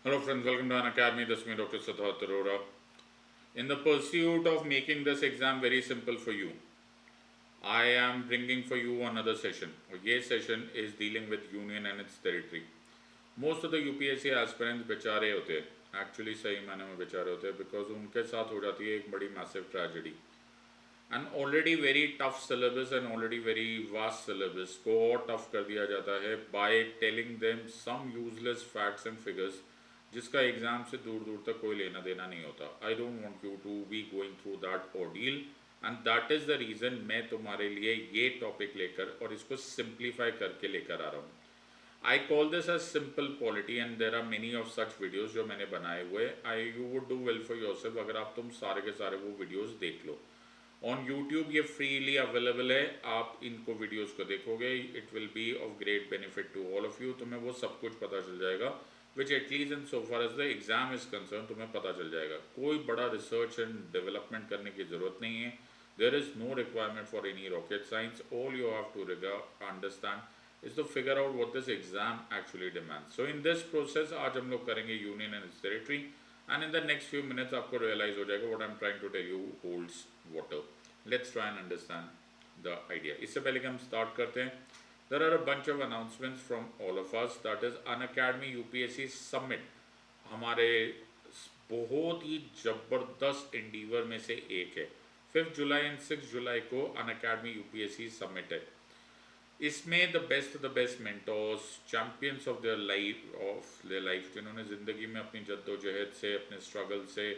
Hello friends, welcome to an academy. This is me, Dr. Siddharth Arora. In the pursuit of making this exam very simple for you, I am bringing for you another session. This session is dealing with union and its territory. Most of the UPSC aspirants बेचारे होते हैं, actually सही मायने में बेचारे होते हैं, because उनके साथ हो जाती है एक बड़ी massive tragedy. An already very tough syllabus and already very vast syllabus को और टफ कर दिया जाता है by telling them some useless facts and figures जिसका एग्जाम से दूर दूर तक कोई लेना देना नहीं होता. I don't want you to be going through that ordeal and that is the reason मैं तुम्हारे लिए ये टॉपिक लेकर और इसको सिंप्लीफाई करके लेकर आ रहा हूँ. I call this as simple polity and there are many of such videos जो मैंने बनाए हुए. I you would do well for yourself अगर आप तुम सारे के सारे वो वीडियोज़ देख लो. ऑन यूट्यूब ये फ्रीली अवेलेबल है, आप इनको वीडियोस को देखोगे, it will be of great benefit to all of you. तुम्हें वो सब कुछ पता चल जाएगा which at least in so far as the exam is concern तुम्हें पता चल जाएगा. कोई बड़ा रिसर्च एंड डेवलपमेंट करने की ज़रूरत नहीं है. There is no requirement for any rocket science. All you have to understand is to figure out what this exam actually demand. So in this process आज हम लोग करेंगे union and its territory and in the next few minutes आपको realise हो जाएगा what I am trying to tell you holds water. Let's try and understand the idea. इससे पहले कि हम स्टार्ट करते हैं, there are a bunch of announcements from all of us. that is Unacademy UPSC Summit हमारे बहुत ही ज़बरदस्त endeavour में से एक है. 5 जुलाई एंड 6 जुलाई को Unacademy UPSC Summit है. इसमें the best mentors, champions of their life जिन्होंने ज़िंदगी में अपनी जद्दोजहद से, अपने स्ट्रगल से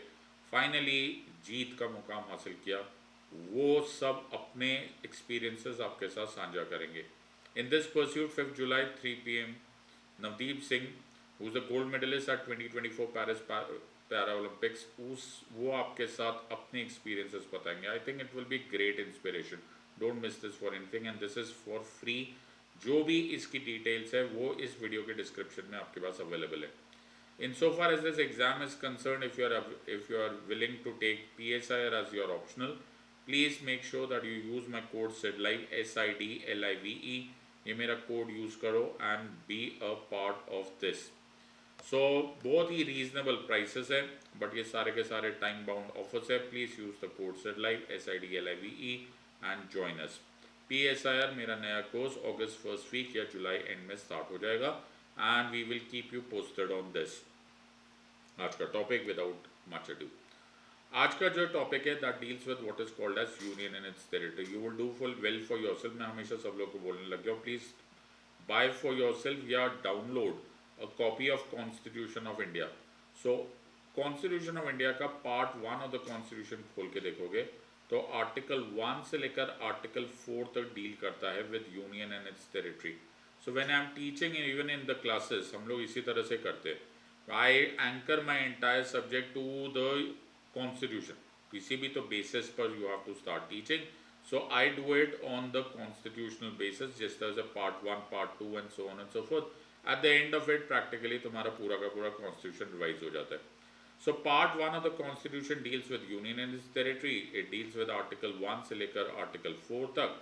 फाइनली जीत का मुकाम हासिल किया, वो सब अपने एक्सपीरियंसेस आपके साथ साझा करेंगे. In this pursuit 5 July 3 PM Navdeep Singh who is the gold medalist at 2024 Paris para Olympics, उस वो आपके साथ अपने एक्सपीरियंसेस बताएंगे. I think it will be great inspiration. Don't miss this for anything and this is for free. जो भी इसकी details है वो इस वीडियो के डिस्क्रिप्शन में आपके पास अवेलेबल है. In so far as this exam is concerned, if you are willing to take PSIR as your optional, please make sure that you use my code SIDLIVE SIDLIVE. ये मेरा code use करो and be a part of this. So बहुत ही reasonable prices है but ये सारे के सारे time bound offers है. Please use the code SIDLIVE SIDLIVE and join us. PSIR मेरा नया कोर्स अगस्त फर्स्ट वीक या जुलाई एंड में स्टार्ट हो जाएगा and we will keep you posted on this. आज का टॉपिक विदाउट मच अडू. आज का जो टॉपिक है that deals with what is called as union and its territory. You will do full well for yourself. मैं हमेशा सब लोग को बोलने लग गया, प्लीज बाय फॉर योरसेल्फ या download a copy of constitution of India. So constitution of India का पार्ट 1 ऑफ द कॉन्स्टिट्यूशन खोल के देखोगे तो आर्टिकल 1 से लेकर आर्टिकल 4 तक डील करता है with union and its territory. So when I am teaching even in the classes हम लोग इसी तरह से करते हैं. I anchor my entire subject to the constitution. किसी भी तो बेसिस पर you have to start teaching. So I do it on the constitutional basis जिस तरह से part 1 part 2 and so on and so forth. At the end of it practically तुम्हारा पूरा का पूरा कॉन्स्टिट्यूशन रिवाइज हो जाता है. So part 1 of the constitution deals with union and its territory. It deals with article 1 से लेकर article 4 तक.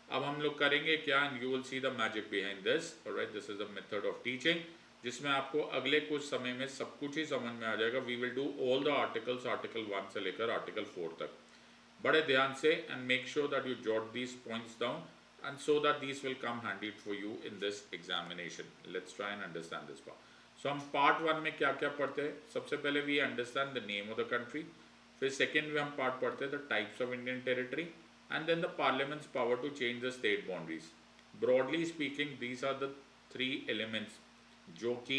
अब हम लोग करेंगे क्या, and you will see the magic behind this. Alright, this is the method of teaching जिसमें आपको अगले कुछ समय में सब कुछ ही समझ में आ जाएगा. We will do all the articles article 1 से लेकर आर्टिकल 4 तक बड़े ध्यान से, and make sure that you jot these points down and so that these will come handy for you in this examination. Let's try and understand this part. So हम part 1 में क्या क्या पढ़ते हैं. सबसे पहले we understand the name of the country. फिर second में हम पार्ट पढ़ते हैं the types of Indian territory and then the parliament's power to change the state boundaries. Broadly speaking, these are the three elements जो कि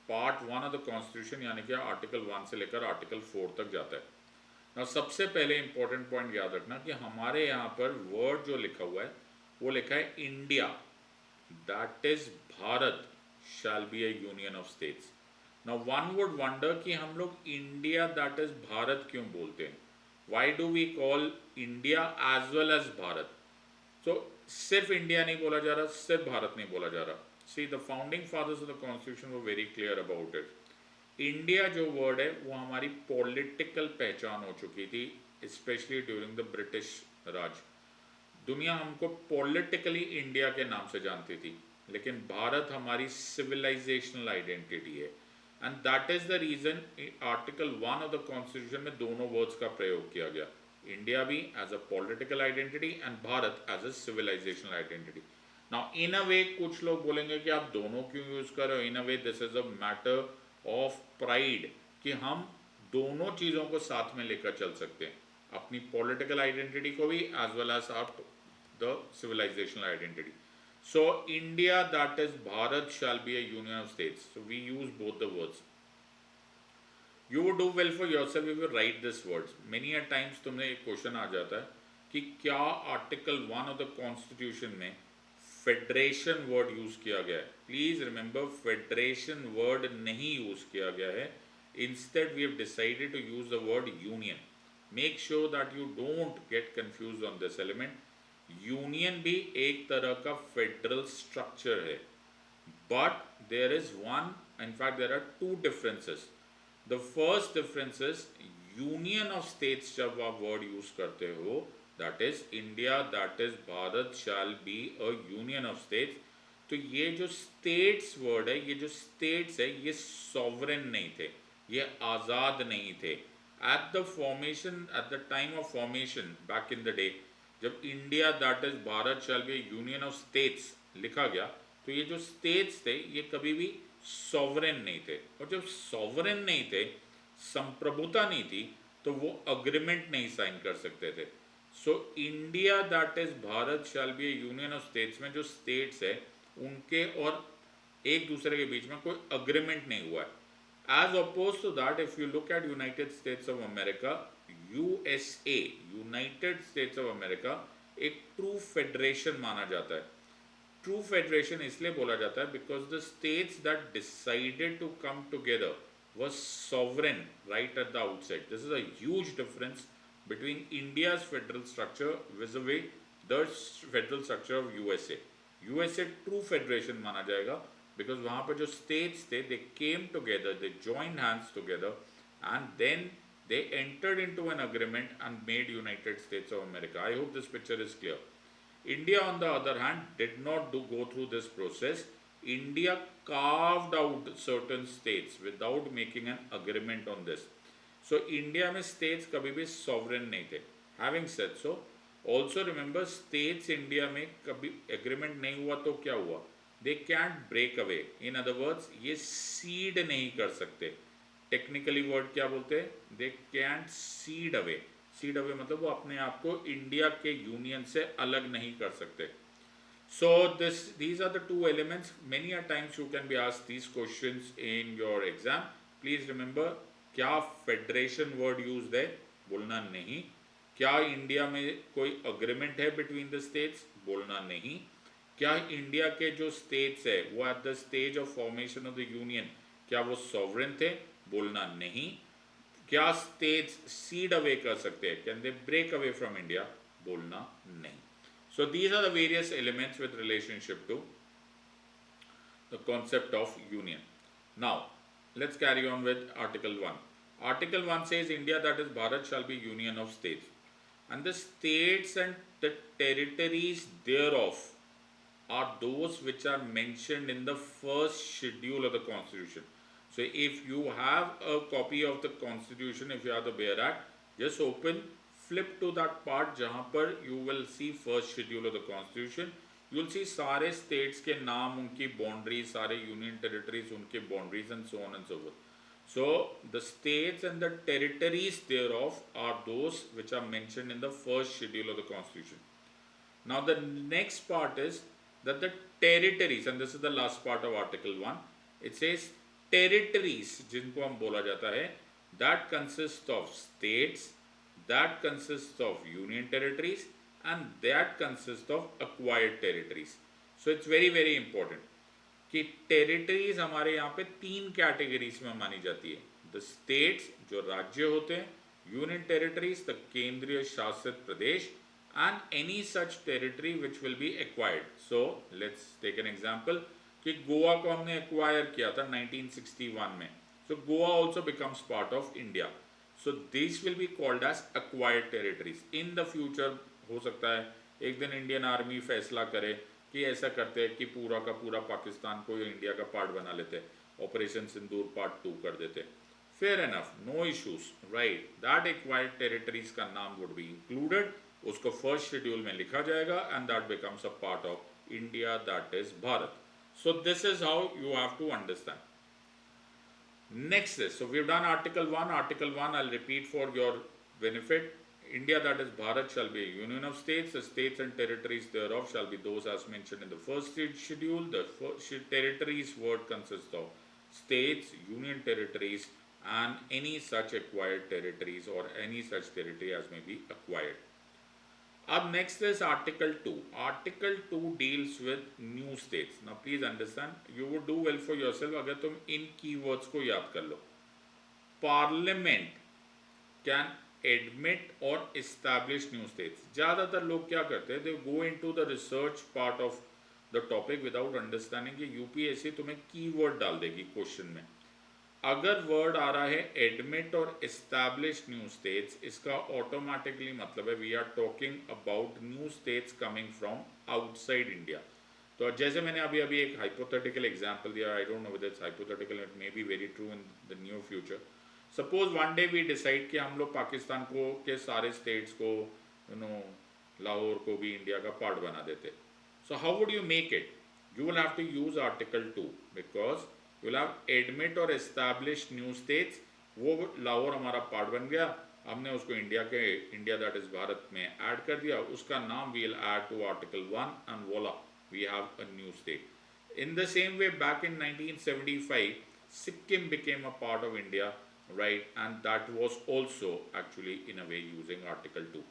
part 1 of the constitution यानी कि article 1 से लेकर आर्टिकल 4 तक जाता है. ना सबसे पहले इंपॉर्टेंट पॉइंट याद रखना कि हमारे यहाँ पर वर्ड जो लिखा हुआ है वो लिखा है India, that is Bharat shall be a union of states. Now one would wonder कि हम लोग इंडिया दैट इज भारत क्यों बोलते हैं. Why do we call India as well as Bharat? So सिर्फ इंडिया नहीं बोला जा रहा, सिर्फ भारत नहीं बोला जा रहा. See, the founding fathers of the constitution were very clear about it. India जो वर्ड है वो हमारी पॉलिटिकल पहचान हो चुकी थी, स्पेशली ड्यूरिंग द ब्रिटिश राज. दुनिया हमको पॉलिटिकली इंडिया के नाम से जानती थी, लेकिन भारत हमारी सिविलाइजेशनल आइडेंटिटी है. And that is the reason article 1 of the constitution में दोनों वर्ड्स का प्रयोग किया गया, इंडिया भी as a political identity and Bharat as a civilisational identity. Now in a way कुछ लोग बोलेंगे कि आप दोनों क्यों यूज कर रहे हो, in a way this is a matter of pride कि हम दोनों चीज़ों को साथ में लेकर चल सकते हैं, अपनी पॉलिटिकल आइडेंटिटी को भी एज वेल एज आप the civilisational identity. So India, that is Bharat, shall be a union of states. So we use both the words. You would do well for yourself if you write these words. Many a times तुमने एक question आ जाता है कि क्या article 1 of the constitution में federation word use किया गया है. प्लीज रिमेंबर फेडरेशन वर्ड नहीं यूज किया गया है. Instead we have decided to use the word union. Make sure that you don't get confuse on this element. Union भी एक तरह का फेडरल स्ट्रक्चर है, but there is one, in fact there are two differences. The first difference is union of states जब आप word use करते हो, that is India, that is Bharat shall be a union of states. तो ये जो states word है, ये जो स्टेट्स है, ये सॉवरेन नहीं थे, ये आज़ाद नहीं थे. At the formation, at the time of formation back in the day, जब India that is Bharat shall be union of states लिखा गया, तो ये जो स्टेट्स थे ये कभी भी सॉवरेन नहीं थे. और जब सॉवरेन नहीं थे, संप्रभुता नहीं थी, तो वो अग्रीमेंट नहीं साइन कर सकते थे. So India that is Bharat shall B A union of states में जो स्टेट्स है उनके और एक दूसरे के बीच में कोई अग्रीमेंट नहीं हुआ है. As oppose to that, if you look at United States of America, USA, United States of America, एक ट्रू फेडरेशन माना जाता है. ट्रू फेडरेशन इसलिए बोला जाता है because the states that decided to come together was sovereign right at the outset. This is a huge difference between India's federal structure vis-a-vis the federal structure of USA. USA true federation माना जाएगा because वहाँ पर जो states थे, they came together, they joined hands together and then they entered into an agreement and made United States of America. I hope this picture is clear. India on the other hand did not go through this process. India carved out certain states without making an agreement on this. So India में states कभी भी sovereign नहीं थे. Having said so, also remember states India में कभी agreement नहीं हुआ तो क्या हुआ? They can't break away. In other words, ये cede नहीं कर सकते. Technically word क्या बोलते हैं? They can't cede away. Cede away मतलब वो अपने आप को इंडिया के यूनियन से अलग नहीं कर सकते. So these are the two elements. Many a times you can be asked these questions in your exam. Please remember, क्या फेडरेशन वर्ड यूज है? बोलना नहीं. क्या इंडिया में कोई अग्रीमेंट है बिटवीन द स्टेट्स? बोलना नहीं. क्या इंडिया के जो स्टेट्स है वो at the stage of formation of the union क्या वो सॉवरेन थे? बोलना नहीं. क्या स्टेट्स सीड अवे कर सकते हैं? Can they break away from India? बोलना नहीं. So these are the various elements with relationship to the concept of union. Now let's carry on with Article 1. Article 1 says India, that is Bharat, shall be union of states, and the states and the territories thereof are those which are mentioned in the first schedule of the Constitution. So if you have a copy of the Constitution, if you have the Bear Act, just open, flip to that part जहाँ पर you will see first schedule of the constitution. You will see सारे states के नाम, उनकी boundaries, सारे union territories उनके boundaries and so on and so forth. So the states and the territories thereof are those which are mentioned in the first schedule of the constitution. Now the next part is that the territories, and this is the last part of article 1, it says territories जिनको हम बोला जाता है, that consist of states, that consists of union territories and that consists of acquired territories. So it's very very important कि territories हमारे यहाँ पे 3 categories में मानी जाती है. The states जो राज्य होते हैं, union territories the केंद्रीय शासित प्रदेश, and any such territory which will be acquired. So let's take an example कि गोवा को हमने acquire किया था 1961 में. So Goa also becomes part of India. So these will be called as acquired territories. In the future हो सकता है एक दिन इंडियन आर्मी फैसला करे कि ऐसा करते हैं कि पूरा का पूरा पाकिस्तान को इंडिया का पार्ट बना लेते हैं, ऑपरेशन सिंदूर पार्ट 2 कर देते. Fair enough, no issues, right. That acquired territories का नाम वुड बी इंक्लूडेड, उसको फर्स्ट शेड्यूल में लिखा जाएगा and that becomes a part of India, that is Bharat. So this is how you have to understand. Next is, so we've done Article 1. Article 1, I'll repeat for your benefit. India, that is Bharat, shall be a union of states. The states and territories thereof shall be those as mentioned in the first schedule. The territories word consists of states, union territories, and any such acquired territories or any such territory as may be acquired. अब next is Article 2. Article 2 deals with new states. Now please understand, you would do well for yourself अगर तुम इन keywords को याद कर लो. Parliament can admit or establish new states. ज़्यादातर लोग क्या करते हैं, they go into the research part of the topic without understanding कि UPSC तुम्हें keyword डाल देगी क्वेश्चन में. अगर वर्ड आ रहा है एडमिट और एस्टैब्लिश न्यू स्टेट्स, इसका ऑटोमेटिकली मतलब है we are talking about new states coming from outside India. तो जैसे मैंने अभी अभी एक हाइपोथेटिकल एग्जांपल दिया, I don't know whether it's hypothetical, it may be very true in the near future. Suppose one day we decide कि हम लोग पाकिस्तान को के सारे स्टेट्स को लाहौर को भी इंडिया का पार्ट बना देते. So how would you make it? You will have to use article 2 because you will have admit or establish new states. वो लाहौर हमारा पार्ट बन गया, हमने उसको इंडिया दैट इज भारत में ऐड कर दिया, उसका नाम we will add to article 1 and voila we have a new state. In the same way back in 1975 Sikkim became a part of India, right, and that was also actually in a way using article 2.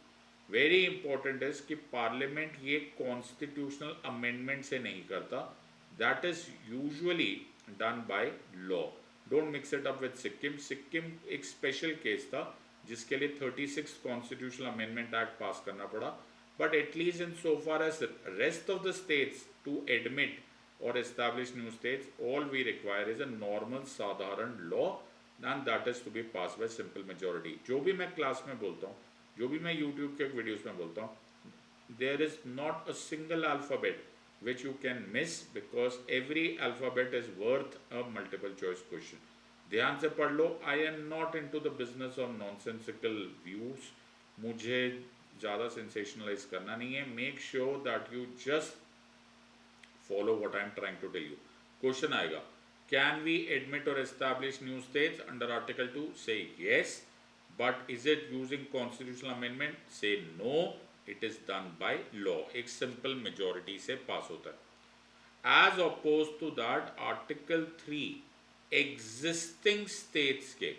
Very important है कि parliament ये constitutional amendment से नहीं करता, that is usually done by law. Don't mix it up with Sikkim. Sikkim एक special case था जिसके लिए 36 कॉन्स्टिट्यूशनल अमेंडमेंट एक्ट पास करना पड़ा, but at least in so far as rest of the states to admit और establish new states, all we require is a normal साधारण law and that is to be pass by simple majority. जो भी मैं class में बोलता हूँ, जो भी मैं यूट्यूब के वीडियोज में बोलता हूँ, there is not a single alphabet which you can miss because every alphabet is worth a multiple choice question. ध्यान से पढ़ लो. I am not into the business of nonsensical views. मुझे ज़्यादा sensationalize करना नहीं है. Make sure that you just follow what I am trying to tell you. Question आएगा, can we admit or establish new states under Article 2? Say yes. But is it using constitutional amendment? Say no. It is done by law. एक simple majority से पास होता है. As opposed to that, Article 3 existing states के,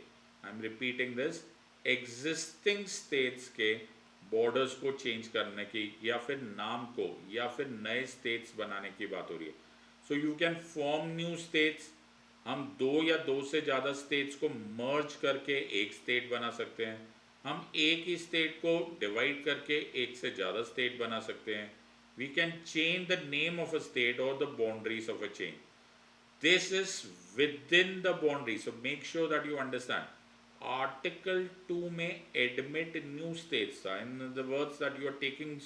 I am repeating this, existing states के borders को change करने की या फिर नाम को या फिर नए states बनाने की बात हो रही है. So you can form new states. हम दो या दो से ज़्यादा states को merge करके एक state बना सकते हैं. हम एक ही स्टेट को डिवाइड करके एक से ज़्यादा स्टेट बना सकते हैं. We can change the name of a state और the boundaries of a change. This is within the boundary. So make sure that you understand. Article 2 में एडमिट न्यू स्टेट्स था. In the words that you are taking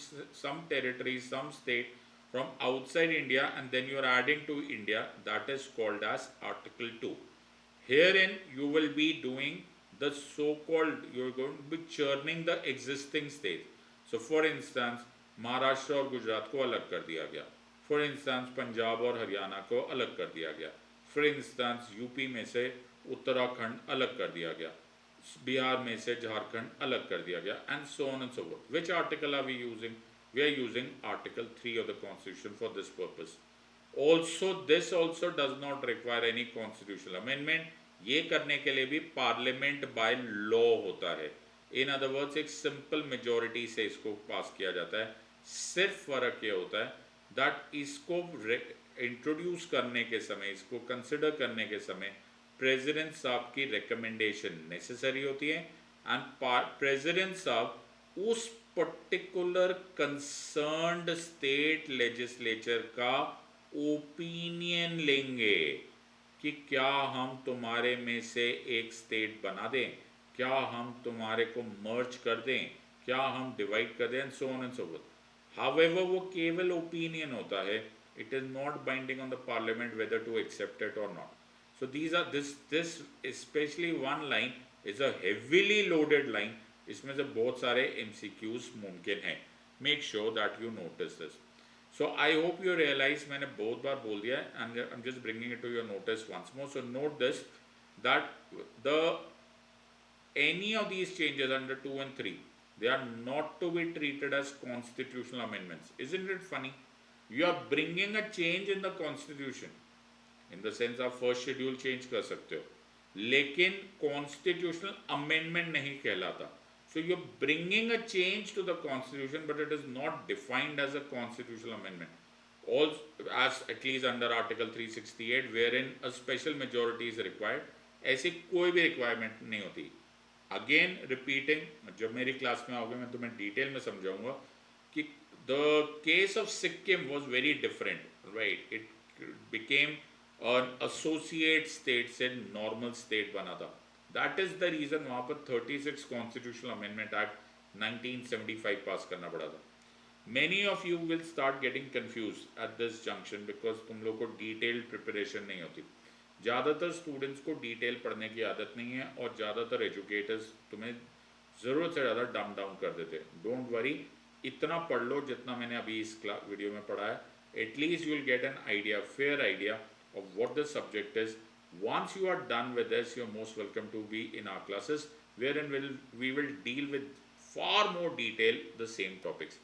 some territory, some state from outside India and then you are adding to India. That is called as article 2. Herein you will be doing the so-called, you are going to be churning the existing state. So for instance, Maharashtra और गुजरात को अलग कर दिया गया. For instance, Punjab और हरियाणा को अलग कर दिया गया. For instance, यूपी में से उत्तराखंड अलग कर दिया गया, बिहार में से झारखंड अलग कर दिया गया, and so on and so forth. Which article are we using? We are using Article 3 of the Constitution for this purpose. Also, this also does not require any constitutional amendment. ये करने के लिए भी पार्लियामेंट बाय लॉ होता है. In other words एक simple majority से इसको पास किया जाता है. सिर्फ फर्क ये होता है दैट इसको इंट्रोड्यूस करने के समय, इसको कंसिडर करने के समय प्रेसिडेंट साहब की रिकमेंडेशन नेसेसरी होती है एंड प्रेसिडेंट साहब उस पर्टिकुलर कंसर्न्ड स्टेट लेजिस्लेचर का ओपिनियन लेंगे कि क्या हम तुम्हारे में से एक स्टेट बना दें, क्या हम तुम्हारे को मर्ज कर दें, क्या हम डिवाइड कर दें, and so on and so forth. However वो केवल ओपिनियन होता है. It is not binding on the parliament whether to accept it और not. So these are this especially one line is a heavily loaded line. इसमें से बहुत सारे MCQs मुमकिन हैं. Make sure that you notice this. So I hope you realize मैंने बहुत बार बोल दिया है and I'm just bringing it to your notice once more. So note this that the any of these changes under 2 and 3 they are not to be treated as constitutional amendments. Isn't it funny? You are bringing a change in the constitution. In the sense आप first schedule change कर सकते हो लेकिन constitutional amendment नहीं कहलाता so you bringing a change to the constitution but it is not defined as a constitutional amendment all as at least under article 368 where in a special majority is required ऐसी कोई भी requirement नहीं होती again repeating जब मेरी class में आओगे मैं तुम्हें डिटेल में समझाऊंगा कि the case of Sikkim was very different right it became और एसोसिएट स्टेट से नॉर्मल स्टेट बना था दैट इज द रीजन वहां पर 36 कॉन्स्टिट्यूशनल अमेंडमेंट एक्ट 1975 पास करना पड़ा था many of you will start getting confuse at this junction because तुम लोग को डिटेल्ड प्रिपरेशन नहीं होती ज़्यादातर स्टूडेंट्स को डिटेल पढ़ने की आदत नहीं है और ज़्यादातर एजुकेटर्स तुम्हें ज़रूरत से ज़्यादा डम डाउन कर देते हैं डोंट वरी इतना पढ़ लो जितना मैंने अभी इस वीडियो में पढ़ा है at least you will get an idea fair idea of what the subject is. Once you are done with this, you're most welcome to be in our classes wherein we will deal with far more detail the same topics.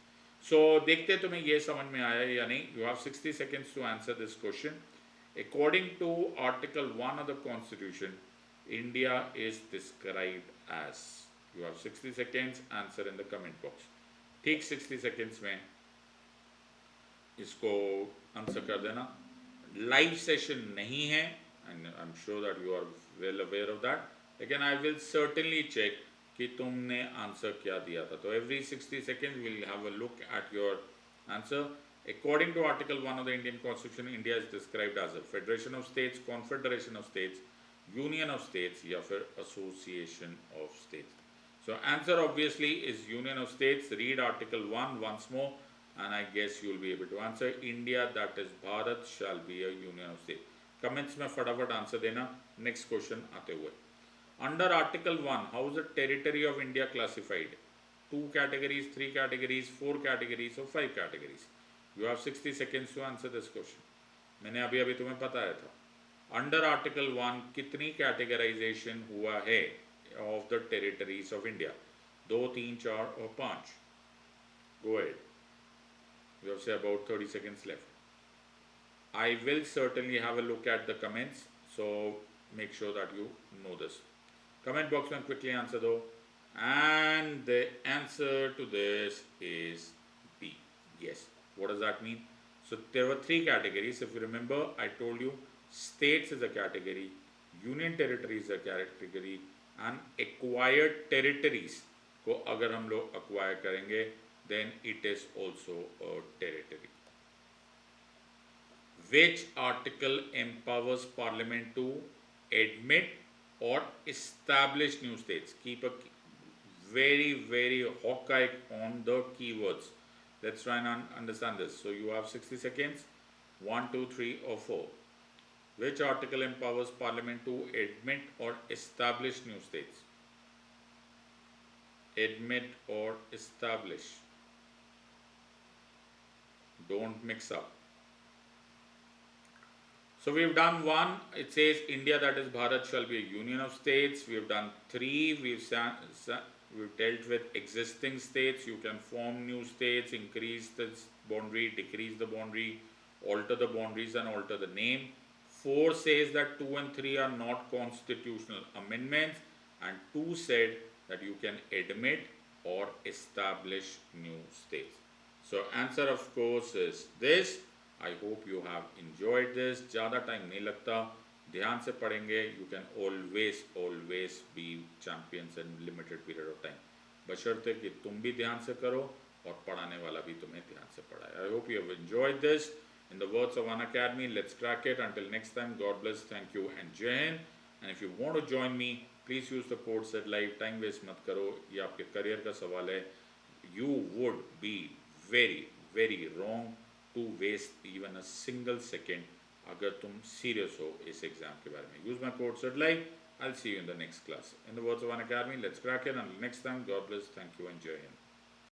So देखते तुम्हें ये समझ में आया या नहीं. You have 60 seconds to answer this question. According to Article 1 of the Constitution, India is described as. You have 60 seconds. Answer in the comment box. ठीक 60 seconds में इसको आंसर कर देना. लाइव सेशन नहीं है and I am sure that you are well aware of that लेकिन I will certainly check कि तुमने आंसर क्या दिया था तो every 60 second will have a look at your answer according to article 1 of the Indian constitution India is described as a federation of states confederation of states union of states या फिर association of states so answer obviously is union of states read article 1 once more and I guess you will be able to answer. India, that is Bharat, shall be a union of states. Comments में फटाफट answer देना. Next question आते हुए. Under Article 1, how is the territory of India classified? 2 categories, 3 categories, 4 categories or 5 categories? You have 60 seconds to answer this question. मैंने अभी तुम्हें बताया था. Under Article 1, कितनी categorization हुआ है of the territories of India? 2, 3, 4 और 5. Go ahead. We have say about 30 seconds left. I will certainly have a look at the comments, so make sure that you know this. Comment box में quickly answer though, and the answer to this is B. Yes. What does that mean? So there were 3 categories. If you remember, I told you states is a category, union territories is a category, and acquired territories को अगर हम लोग acquire करेंगे then it is also a territory. Which article empowers Parliament to admit or establish new states? Keep a very hawk eye on the keywords. Let's try and understand this. So you have 60 seconds. 1, 2, 3 or 4. Which article empowers Parliament to admit or establish new states? Admit or establish. Don't mix up. So we've done 1. It says India, that is Bharat, shall be a union of states. We've done 3. We've dealt with existing states. You can form new states, increase the boundary, decrease the boundary, alter the boundaries and alter the name. 4 says that 2 and 3 are not constitutional amendments, and 2 said that you can admit or establish new states. So answer of course is this. I hope you have enjoyed this. ज़्यादा time नहीं लगता, ध्यान से पढ़ेंगे. You can always be champions in limited period of time. बशर्ते कि तुम भी ध्यान से करो और पढ़ाने वाला भी तुम्हें ध्यान से पढ़ाए. I hope you have enjoyed this. In the words of Unacademy, let's crack it. Until next time, God bless, thank you and Jai Hind. And if you want to join me, please use the code SEDLIVE. Time waste मत करो, ये आपके career का सवाल है. You would be very wrong to waste even a single second अगर तुम serious हो इस एग्जाम के बारे में. Use my code SIDLIVE. I'll see you in the next class. In the words of Unacademy, let's crack it. Until next time, God bless. Thank you and Jai Hind.